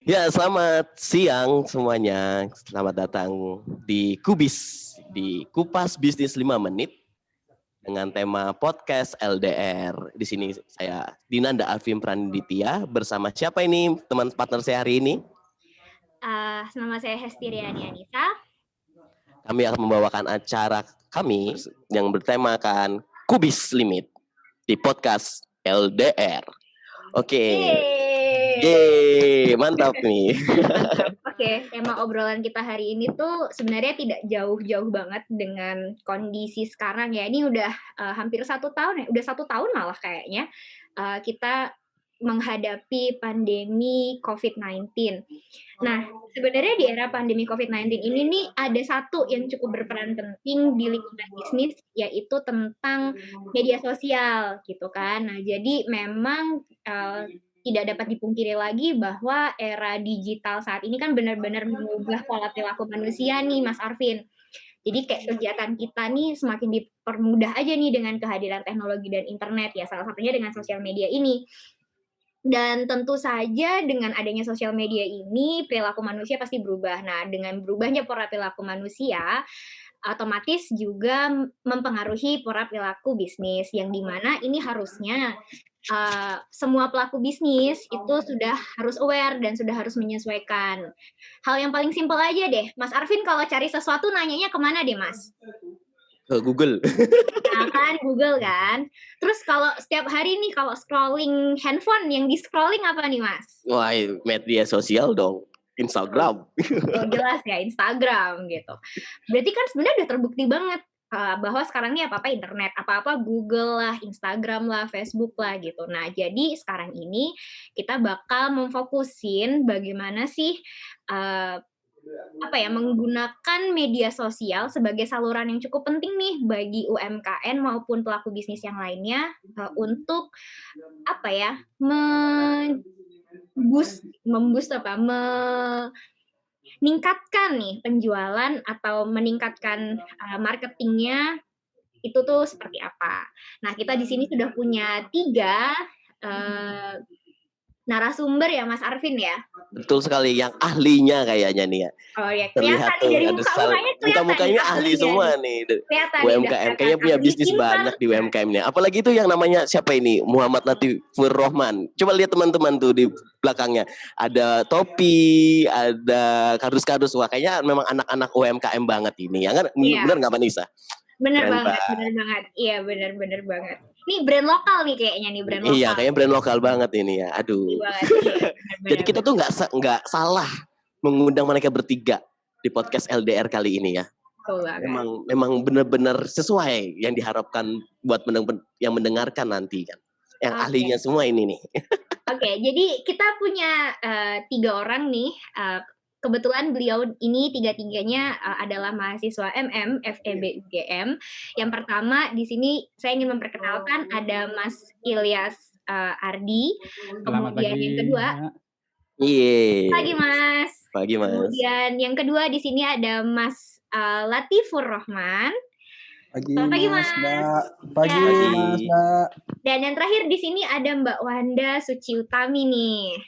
Ya, selamat siang semuanya. Selamat datang di Kubis, di Kupas Bisnis 5 Menit dengan tema podcast LDR. Di sini saya Dinanda Alvin Praniditya bersama siapa ini teman partner saya hari ini? Nama saya Hesti Riani Anita. Kami akan membawakan acara kami yang bertemakan Kubis Limit di podcast LDR. Oke. Yeay, mantap nih. Mantap. Oke, tema obrolan kita hari ini tuh sebenarnya tidak jauh-jauh banget dengan kondisi sekarang ya. Ini udah hampir 1 tahun ya, udah 1 tahun malah kayaknya kita menghadapi pandemi COVID-19. Nah, sebenarnya di era pandemi COVID-19 ini nih ada satu yang cukup berperan penting di lingkungan bisnis, yaitu tentang media sosial gitu kan. Nah, jadi memang tidak dapat dipungkiri lagi bahwa era digital saat ini kan benar-benar mengubah pola perilaku manusia nih, Mas Arvin. Jadi kayak kegiatan kita nih semakin dipermudah aja nih dengan kehadiran teknologi dan internet ya, salah satunya dengan sosial media ini. Dan tentu saja dengan adanya sosial media ini, perilaku manusia pasti berubah. Nah, dengan berubahnya pola perilaku manusia, otomatis juga mempengaruhi pola perilaku bisnis, yang dimana ini harusnya semua pelaku bisnis itu sudah harus aware dan sudah harus menyesuaikan. Hal yang paling simpel aja deh, Mas Arvin kalau cari sesuatu nanyanya kemana deh, Mas? Ke Google. Nah kan, Google kan. Terus kalau setiap hari nih, kalau scrolling handphone, yang di-scrolling apa nih, Mas? Wah, media sosial dong. Instagram. Oh, jelas ya, Instagram gitu. Berarti kan sebenarnya udah terbukti banget bahwa sekarang ini apa-apa internet, apa-apa Google lah, Instagram lah, Facebook lah gitu. Nah, jadi sekarang ini kita bakal memfokusin bagaimana sih menggunakan media sosial sebagai saluran yang cukup penting nih bagi UMKM maupun pelaku bisnis yang lainnya untuk meningkatkan nih penjualan atau meningkatkan marketingnya itu tuh seperti apa. Nah, kita di sini sudah punya 3 narasumber ya, Mas Arvin ya. Betul sekali, yang ahlinya kayaknya nih ya. Oh ya, Terlihat tuh dari muka-mukanya ahli semua nih. UMKM kayaknya punya bisnis banyak di UMKM-nya. Apalagi itu yang namanya siapa ini? Muhammad Latifur Rahman. Coba lihat teman-teman tuh di belakangnya. Ada topi, ada kardus-kardus. Wah, kayaknya memang anak-anak UMKM banget ini. Ya kan? Benar nggak Mbak Nisa? Bener banget. Iya, bener banget. Ini brand lokal nih kayaknya nih, brand lokal. Iya, kayaknya brand lokal banget ini ya. Aduh. Iya, jadi kita tuh nggak salah mengundang mereka bertiga di podcast LDR kali ini ya. Memang benar-benar sesuai yang diharapkan buat yang mendengarkan nanti kan. Yang ahlinya semua ini nih. Oke, jadi kita punya 3 orang nih. Kebetulan beliau ini 3-tiganya adalah mahasiswa FEB UGM. Yang pertama di sini saya ingin memperkenalkan ada Mas Ilyas Ardi. Kemudian yang kedua, Pagi Mas. Kemudian yang kedua di sini ada Mas Latifur Rahman. Pagi Mas, Mbak. Pagi Mas, Mbak. Dan yang terakhir di sini ada Mbak Wanda Suci Utami nih.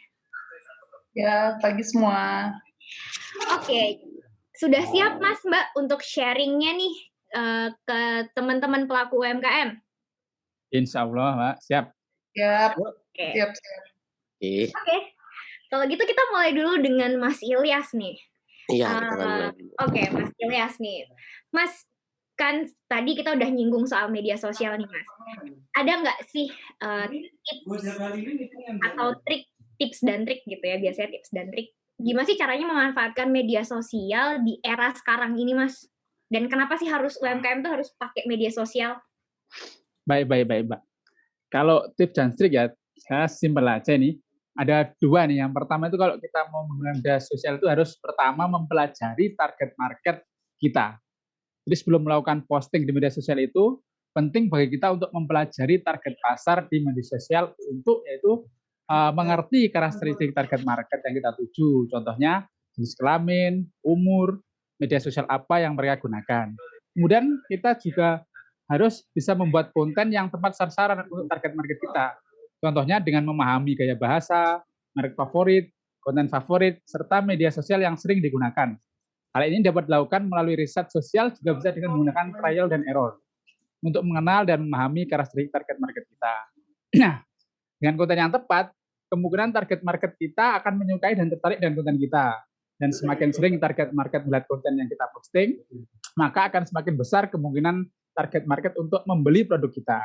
Ya, pagi semua. Oke, sudah siap Mas Mbak untuk sharingnya nih ke teman-teman pelaku UMKM? Insya Allah Mbak, siap. Siap. Siap. Oke, kalau gitu kita mulai dulu dengan Mas Ilyas nih. Iya. Oke, Mas Ilyas nih. Mas, kan tadi kita udah nyinggung soal media sosial nih Mas. Ada nggak sih tips atau tips dan trik gitu ya, biasanya tips dan trik. Gimana sih caranya memanfaatkan media sosial di era sekarang ini, Mas? Dan kenapa sih harus UMKM tuh harus pakai media sosial? Baik, Mbak. Kalau tips dan trik ya, saya simpel aja nih. Ada 2 nih. Yang pertama itu kalau kita mau menggunakan media sosial itu harus pertama mempelajari target market kita. Jadi sebelum melakukan posting di media sosial itu, penting bagi kita untuk mempelajari target pasar di media sosial untuk yaitu mengerti karakteristik target market yang kita tuju. Contohnya jenis kelamin, umur, media sosial apa yang mereka gunakan. Kemudian kita juga harus bisa membuat konten yang tepat sasaran untuk target market kita. Contohnya dengan memahami gaya bahasa, merek favorit, konten favorit, serta media sosial yang sering digunakan. Hal ini dapat dilakukan melalui riset sosial, juga bisa dengan menggunakan trial dan error untuk mengenal dan memahami karakteristik target market kita. Nah, dengan konten yang tepat, kemungkinan target market kita akan menyukai dan tertarik dengan konten kita. Dan semakin sering target market melihat konten yang kita posting, maka akan semakin besar kemungkinan target market untuk membeli produk kita.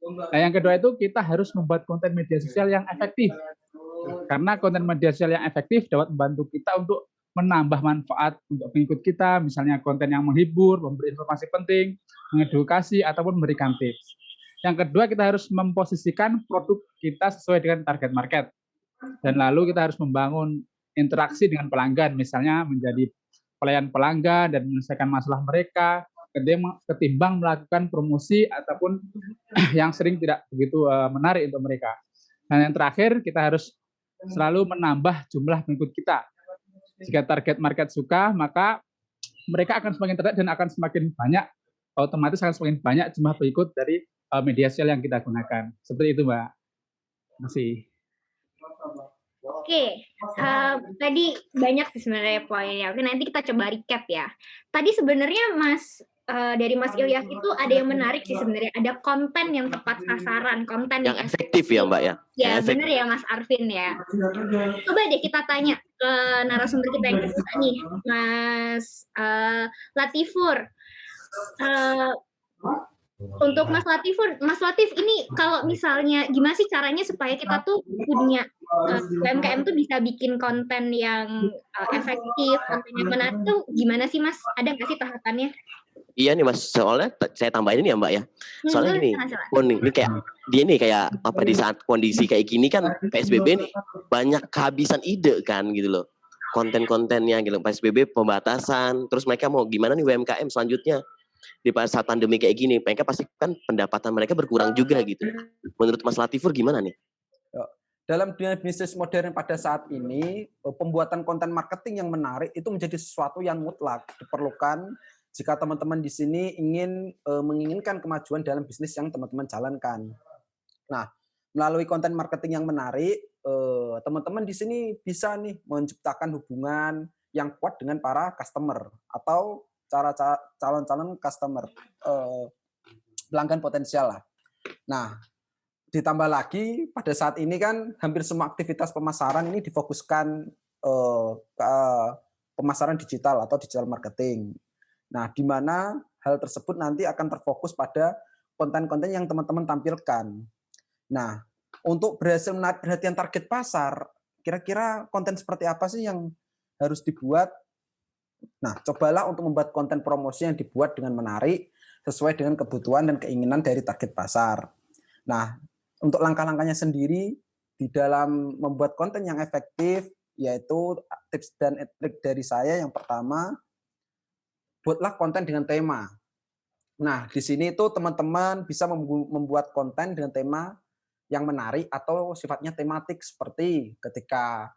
Nah, yang kedua itu kita harus membuat konten media sosial yang efektif. Karena konten media sosial yang efektif dapat membantu kita untuk menambah manfaat untuk pengikut kita, misalnya konten yang menghibur, memberi informasi penting, mengedukasi, ataupun memberikan tips. Yang kedua, kita harus memposisikan produk kita sesuai dengan target market. Dan lalu kita harus membangun interaksi dengan pelanggan, misalnya menjadi pelayan pelanggan dan menyelesaikan masalah mereka, ketimbang melakukan promosi ataupun yang sering tidak begitu menarik untuk mereka. Dan yang terakhir, kita harus selalu menambah jumlah pengikut kita. Jika target market suka, maka mereka akan semakin tertarik dan akan semakin banyak, otomatis akan semakin banyak jumlah pengikut dari media sosial yang kita gunakan. Seperti itu, Mbak. Terima kasih. Oke, tadi banyak sih sebenarnya poinnya. Oke, nanti kita coba recap ya. Tadi sebenarnya dari Mas Ilyas itu ada yang menarik sih sebenarnya. Ada konten yang tepat sasaran, konten yang efektif ya Mbak ya. Ya benar ya Mas Arvin ya. Coba deh kita tanya ke narasumber kita yang kedua nih, Mas Latifur. Untuk Mas Latif ini kalau misalnya gimana sih caranya supaya kita tuh punya UMKM tuh bisa bikin konten yang efektif, konten yang menarik tuh gimana sih Mas? Ada nggak sih tahapannya? Iya nih Mas, soalnya saya tambahin ini ya Mbak ya. Soalnya gini, ini kayak dia nih kayak apa di saat kondisi kayak gini kan PSBB nih banyak kehabisan ide kan gitu loh. Konten-kontennya gitu, PSBB pembatasan, terus mereka mau gimana nih UMKM selanjutnya? Di saat pandemi kayak gini, mereka pasti kan pendapatan mereka berkurang juga gitu. Menurut Mas Latifur gimana nih? Dalam dunia bisnis modern pada saat ini, pembuatan konten marketing yang menarik itu menjadi sesuatu yang mutlak diperlukan jika teman-teman di sini menginginkan kemajuan dalam bisnis yang teman-teman jalankan. Nah, melalui konten marketing yang menarik, teman-teman di sini bisa nih menciptakan hubungan yang kuat dengan para customer atau calon-calon customer, pelanggan potensial lah. Nah, ditambah lagi pada saat ini kan hampir semua aktivitas pemasaran ini difokuskan ke pemasaran digital atau digital marketing. Nah, di mana hal tersebut nanti akan terfokus pada konten-konten yang teman-teman tampilkan. Nah, untuk berhasil menarik perhatian target pasar, kira-kira konten seperti apa sih yang harus dibuat? Nah, cobalah untuk membuat konten promosi yang dibuat dengan menarik, sesuai dengan kebutuhan dan keinginan dari target pasar. Nah, untuk langkah-langkahnya sendiri, di dalam membuat konten yang efektif, yaitu tips dan trik dari saya yang pertama, buatlah konten dengan tema. Nah, di sini itu teman-teman bisa membuat konten dengan tema yang menarik atau sifatnya tematik seperti ketika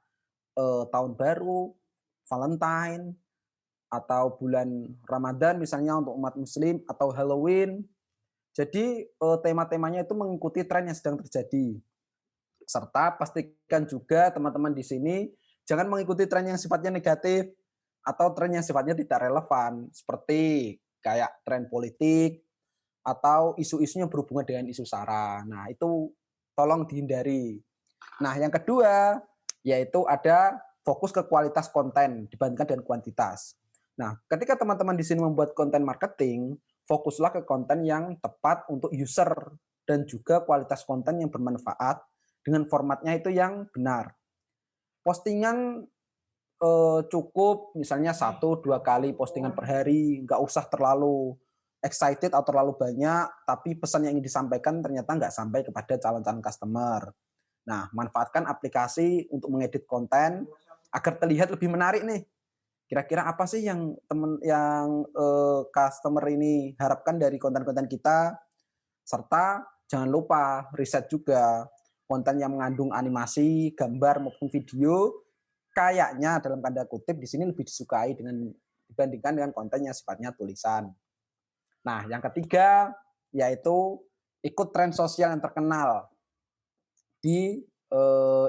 tahun baru, Valentine, atau bulan Ramadan misalnya untuk umat muslim, atau Halloween. Jadi tema-temanya itu mengikuti tren yang sedang terjadi. Serta pastikan juga teman-teman di sini jangan mengikuti tren yang sifatnya negatif atau tren yang sifatnya tidak relevan, seperti kayak tren politik atau isu-isunya berhubungan dengan isu SARA. Nah, itu tolong dihindari. Nah, yang kedua yaitu ada fokus ke kualitas konten dibandingkan dengan kuantitas. Nah, ketika teman-teman di sini membuat konten marketing, fokuslah ke konten yang tepat untuk user dan juga kualitas konten yang bermanfaat dengan formatnya itu yang benar. Postingan cukup misalnya 1-2 kali postingan per hari, nggak usah terlalu excited atau terlalu banyak, tapi pesan yang ingin disampaikan ternyata nggak sampai kepada calon-calon customer. Nah, manfaatkan aplikasi untuk mengedit konten agar terlihat lebih menarik nih. Kira-kira apa sih yang customer ini harapkan dari konten-konten kita? Serta jangan lupa riset juga konten yang mengandung animasi, gambar maupun video kayaknya dalam tanda kutip di sini lebih disukai dibandingkan dengan konten yang sifatnya tulisan. Nah, yang ketiga yaitu ikut tren sosial yang terkenal di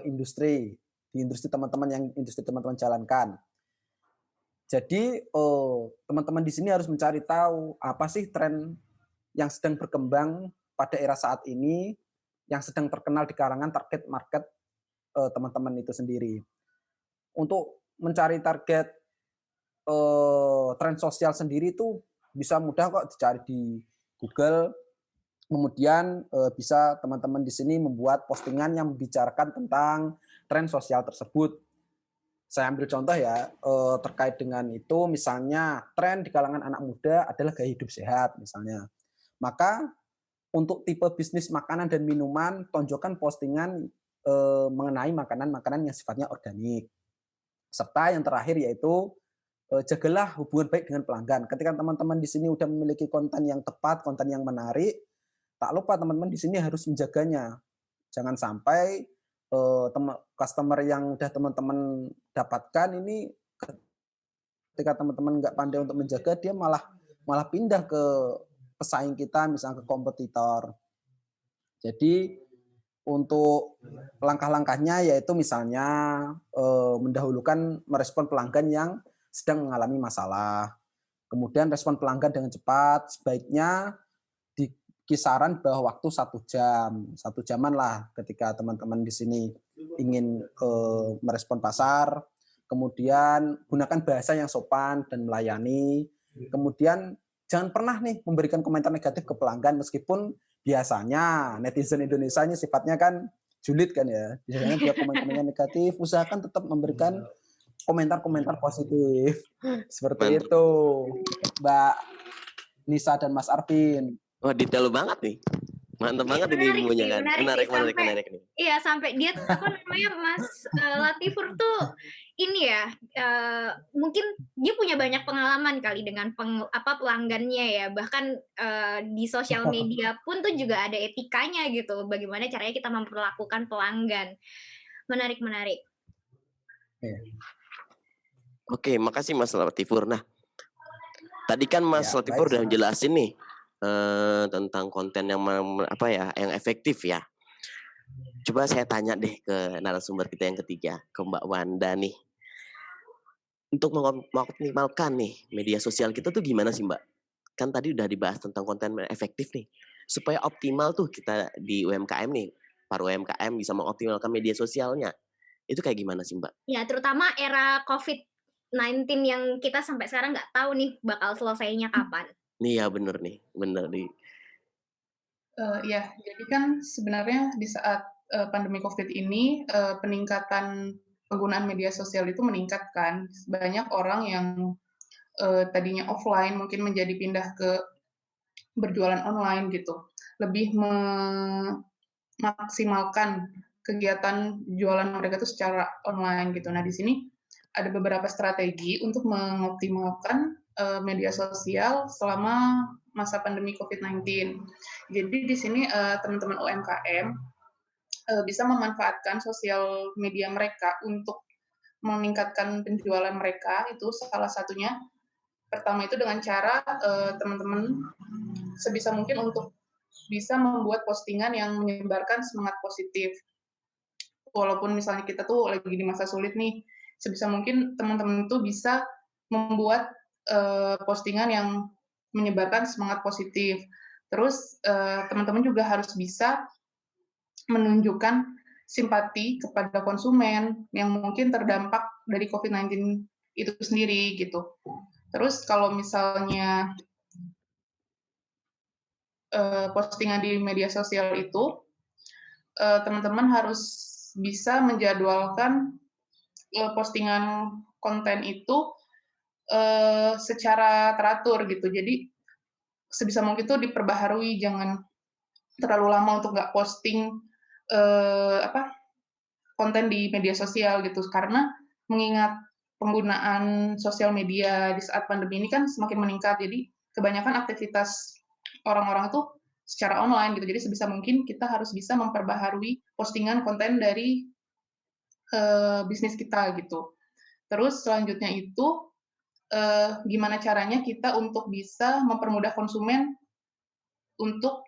industri. di industri teman-teman jalankan. Jadi teman-teman di sini harus mencari tahu apa sih tren yang sedang berkembang pada era saat ini, yang sedang terkenal di kalangan target market teman-teman itu sendiri. Untuk mencari target tren sosial sendiri itu bisa mudah kok dicari di Google. Kemudian bisa teman-teman di sini membuat postingan yang membicarakan tentang tren sosial tersebut. Saya ambil contoh ya, terkait dengan itu, misalnya tren di kalangan anak muda adalah gaya hidup sehat misalnya. Maka untuk tipe bisnis makanan dan minuman, tonjolkan postingan mengenai makanan-makanan yang sifatnya organik. Serta yang terakhir yaitu jagalah hubungan baik dengan pelanggan. Ketika teman-teman di sini sudah memiliki konten yang tepat, konten yang menarik, tak lupa teman-teman di sini harus menjaganya. Jangan sampai customer yang udah teman-teman dapatkan ini ketika teman-teman nggak pandai untuk menjaga, dia malah pindah ke pesaing kita, misalnya ke kompetitor. Jadi untuk langkah-langkahnya yaitu misalnya mendahulukan merespon pelanggan yang sedang mengalami masalah. Kemudian respon pelanggan dengan cepat, sebaiknya di kisaran bawah waktu 1 jam. 1 jaman lah ketika teman-teman di sini ingin merespon pasar. Kemudian gunakan bahasa yang sopan dan melayani. Kemudian jangan pernah nih memberikan komentar negatif ke pelanggan, meskipun biasanya netizen Indonesia ini sifatnya kan julid kan ya. Biasanya dia komentarnya negatif, usahakan tetap memberikan komentar-komentar positif. Seperti Mantap. itu, Mbak Nisa dan Mas Arvin. Wah, detail banget nih. Mantap banget ini ilmunya kan. Menarik nih. Iya, sampai dia apa namanya Mas Latifur tuh ini ya, mungkin dia punya banyak pengalaman kali dengan pelanggannya ya. Bahkan di sosial media pun tuh juga ada etikanya gitu. Bagaimana caranya kita memperlakukan pelanggan. Menarik. Oke, makasih Mas Latifur. Nah, tadi kan Mas Latifur udah jelasin nih tentang konten yang yang efektif ya. Coba saya tanya deh ke narasumber kita yang ketiga, ke Mbak Wanda nih. Untuk mengoptimalkan nih media sosial kita tuh gimana sih Mbak? Kan tadi udah dibahas tentang konten efektif nih. Supaya optimal tuh kita di UMKM nih, para UMKM bisa mengoptimalkan media sosialnya. Itu kayak gimana sih Mbak? Ya, terutama era COVID-19 yang kita sampai sekarang nggak tahu nih bakal selesainya kapan. Iya bener nih. Ya, jadi kan sebenarnya di saat pandemi COVID ini peningkatan penggunaan media sosial itu meningkat kan. Banyak orang yang tadinya offline mungkin menjadi pindah ke berjualan online gitu. Lebih memaksimalkan kegiatan jualan mereka itu secara online gitu. Nah, di sini ada beberapa strategi untuk mengoptimalkan media sosial selama masa pandemi COVID-19. Jadi di sini teman-teman UMKM bisa memanfaatkan sosial media mereka untuk meningkatkan penjualan mereka. Itu salah satunya. Pertama itu dengan cara teman-teman sebisa mungkin untuk bisa membuat postingan yang menyebarkan semangat positif. Walaupun misalnya kita tuh lagi di masa sulit nih, sebisa mungkin teman-teman tuh bisa membuat postingan yang menyebarkan semangat positif. Terus teman-teman juga harus bisa menunjukkan simpati kepada konsumen yang mungkin terdampak dari COVID-19 itu sendiri gitu. Terus kalau misalnya postingan di media sosial itu, teman-teman harus bisa menjadwalkan postingan konten itu secara teratur gitu. Jadi sebisa mungkin itu diperbaharui, jangan terlalu lama untuk nggak posting konten di media sosial gitu. Karena mengingat penggunaan sosial media di saat pandemi ini kan semakin meningkat. Jadi kebanyakan aktivitas orang-orang itu secara online gitu. Jadi sebisa mungkin kita harus bisa memperbaharui postingan konten dari bisnis kita gitu. Terus selanjutnya itu gimana caranya kita untuk bisa mempermudah konsumen untuk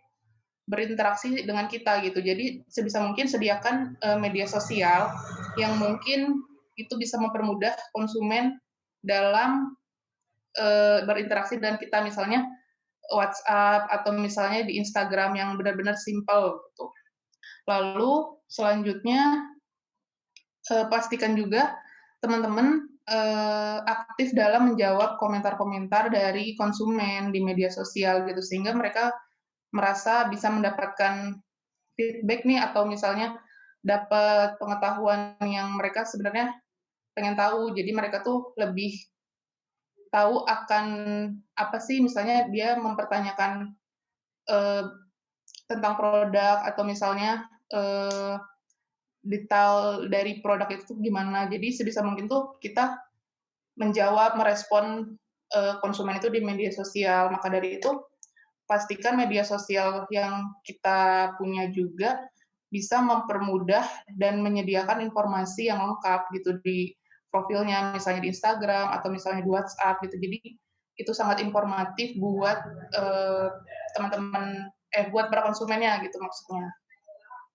berinteraksi dengan kita gitu. Jadi sebisa mungkin sediakan media sosial yang mungkin itu bisa mempermudah konsumen dalam berinteraksi dengan kita, misalnya WhatsApp atau misalnya di Instagram yang benar-benar simple gitu. Lalu selanjutnya pastikan juga teman-teman aktif dalam menjawab komentar-komentar dari konsumen di media sosial gitu, sehingga mereka merasa bisa mendapatkan feedback nih, atau misalnya dapat pengetahuan yang mereka sebenarnya pengen tahu. Jadi mereka tuh lebih tahu akan apa sih, misalnya dia mempertanyakan tentang produk, atau misalnya detail dari produk itu gimana. Jadi sebisa mungkin tuh kita menjawab, merespon konsumen itu di media sosial. Maka dari itu, pastikan media sosial yang kita punya juga bisa mempermudah dan menyediakan informasi yang lengkap gitu di profilnya, misalnya di Instagram atau misalnya di WhatsApp gitu. Jadi itu sangat informatif buat teman-teman, buat para konsumennya gitu maksudnya.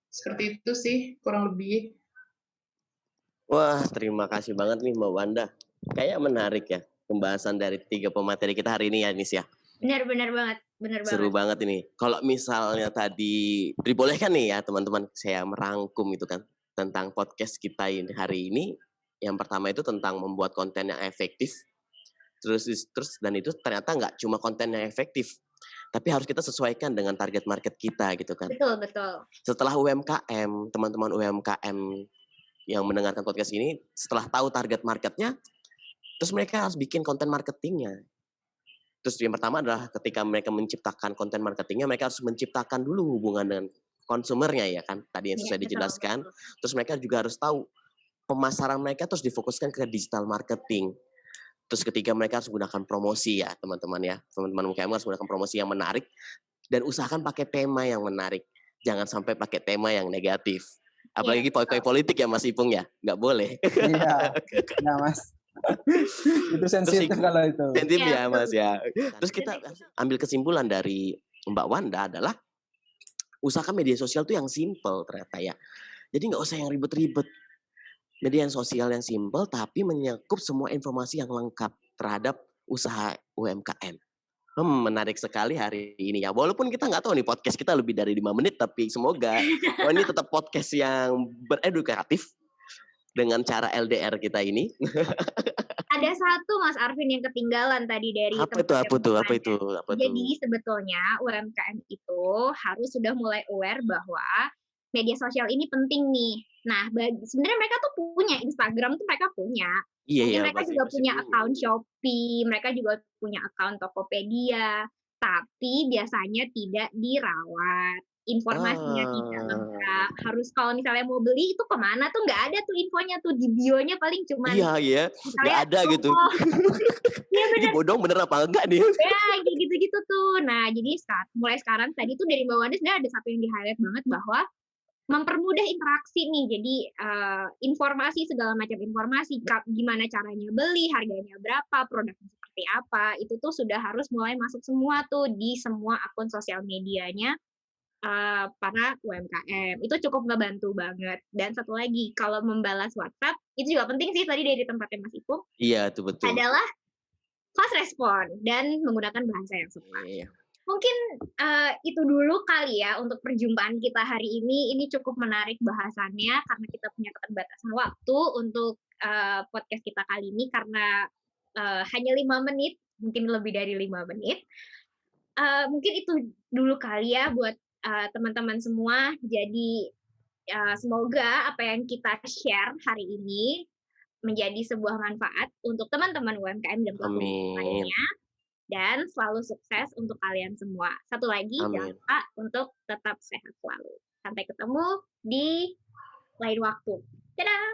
Seperti itu sih kurang lebih. Wah, terima kasih banget nih Mbak Wanda. Kayak menarik ya pembahasan dari 3 pemateri kita hari ini ya, Nis ya. Benar banget. Seru banget ini. Kalau misalnya tadi dibolehkan nih ya teman-teman, saya merangkum itu kan tentang podcast kita ini hari ini. Yang pertama itu tentang membuat konten yang efektif. Terus dan itu ternyata nggak cuma konten yang efektif, tapi harus kita sesuaikan dengan target market kita gitu kan. Betul. Setelah UMKM, teman-teman UMKM yang mendengarkan podcast ini, setelah tahu target marketnya, terus mereka harus bikin konten marketingnya. Terus yang pertama adalah ketika mereka menciptakan konten marketingnya, mereka harus menciptakan dulu hubungan dengan konsumernya ya kan, tadi yang sudah dijelaskan. Terus mereka juga harus tahu pemasaran mereka terus difokuskan ke digital marketing. Terus ketiga mereka harus menggunakan promosi ya teman-teman ya. Teman-teman UMKM harus menggunakan promosi yang menarik dan usahakan pakai tema yang menarik. Jangan sampai pakai tema yang negatif. Apalagi politik ya Mas Ipung ya, nggak boleh. Iya, nah Mas. Itu sensitif kalau itu. Sensitif ya Mas ya. Terus kita ambil kesimpulan dari Mbak Wanda adalah usahakan media sosial tuh yang simple ternyata ya. Jadi nggak usah yang ribet-ribet. Media sosial yang simple tapi menyangkut semua informasi yang lengkap terhadap usaha UMKM. Menarik sekali hari ini ya. Walaupun kita nggak tahu nih podcast kita lebih dari 5 menit, tapi semoga ini tetap podcast yang beredukatif dengan cara LDR kita ini. Ada satu Mas Arvin yang ketinggalan tadi dari Apa itu? Jadi sebetulnya UMKM itu harus sudah mulai aware bahwa media sosial ini penting nih. Nah, sebenarnya mereka tuh punya Instagram tuh mereka punya. Iya, mereka juga punya account Shopee, mereka juga punya account Tokopedia, tapi biasanya tidak dirawat. Informasinya tidak lengkap. Harus kalau misalnya mau beli itu kemana tuh nggak ada tuh infonya tuh, di bio-nya paling cuman Iya, nggak ada gitu. Iya benar. Ini bodong bener apa enggak nih? Ya gitu-gitu tuh. Nah jadi mulai sekarang tadi tuh dari Mbak Wanda sebenarnya ada satu yang di-highlight banget bahwa mempermudah interaksi nih. Jadi informasi, segala macam informasi, gimana caranya beli, harganya berapa, produknya seperti apa, itu tuh sudah harus mulai masuk semua tuh di semua akun sosial medianya para UMKM. Itu cukup ngebantu banget. Dan satu lagi, kalau membalas WhatsApp, itu juga penting sih tadi dari tempatnya Mas Ipung. Iya, itu betul. Adalah fast respon dan menggunakan bahasa yang sopan. Iya. Mungkin itu dulu kali ya untuk perjumpaan kita hari ini. Ini cukup menarik bahasannya karena kita punya keterbatasan waktu untuk podcast kita kali ini karena hanya 5 menit, mungkin lebih dari 5 menit. Mungkin itu dulu kali ya buat teman-teman semua. Jadi semoga apa yang kita share hari ini menjadi sebuah manfaat untuk teman-teman UMKM dan pelaku lainnya. Dan selalu sukses untuk kalian semua. Satu lagi, jangan lupa untuk tetap sehat selalu. Sampai ketemu di lain waktu. Dadah!